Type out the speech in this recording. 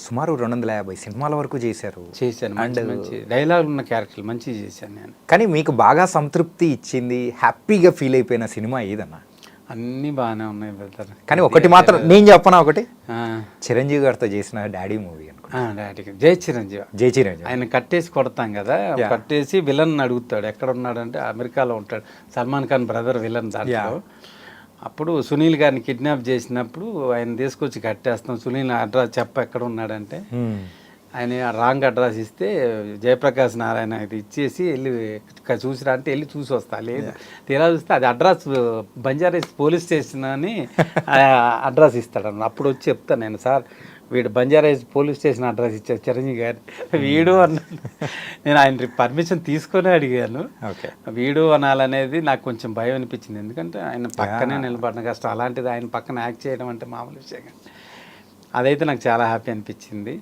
సుమారు 250 సినిమాల వరకు చేశారు. చేశాను, మంచి మంచి డైలాగ్ ఉన్న క్యారెక్టర్లు మంచిగా చేశాను నేను. కానీ మీకు బాగా సంతృప్తి ఇచ్చింది, హ్యాపీగా ఫీల్ అయిపోయిన సినిమా ఏదన్నా? అన్నీ బాగానే ఉన్నాయి బ్రదర్. కానీ ఒకటి మాత్రం నేను చెప్పనా, ఒకటి చిరంజీవి గారితో చేసిన డాడీ మూవీ అనుకో. డాడీకి జై చిరంజీవి. జై చిరంజీవి. ఆయన కట్టేసి కొడతాం కదా, కట్టేసి విలన్ అడుగుతాడు ఎక్కడ ఉన్నాడంటే అమెరికాలో ఉంటాడు. సల్మాన్ ఖాన్ బ్రదర్ విలన్ దాంట్లో. అప్పుడు సునీల్ గారిని కిడ్నాప్ చేసినప్పుడు ఆయన తీసుకొచ్చి కట్టేస్తాం. సునీల్ అడ్రస్ ఎక్కడ ఉన్నాడంటే ఆయన రాంగ్ అడ్రస్ ఇస్తే జయప్రకాష్ నారాయణ ఇది ఇచ్చేసి వెళ్ళి చూసిరా అంటే వెళ్ళి చూసి వస్తా. లేదు తీరా చూస్తే అది అడ్రస్ బంజారాస్ పోలీస్ స్టేషన్ అని అడ్రస్ ఇస్తాడు. అప్పుడు వచ్చి చెప్తాను నేను, సార్ వీడు బంజారాస్ పోలీస్ స్టేషన్ అడ్రస్ ఇచ్చారు చిరంజీవి గారు. వీడు అన్నాను. నేను ఆయన పర్మిషన్ తీసుకొని అడిగాను. వీడు అనాలనేది నాకు కొంచెం భయం అనిపించింది, ఎందుకంటే ఆయన పక్కనే నిలబడిన కష్టం. అలాంటిది ఆయన పక్కన యాక్ట్ చేయడం అంటే మామూలు విషయం. అదైతే నాకు చాలా హ్యాపీ అనిపించింది.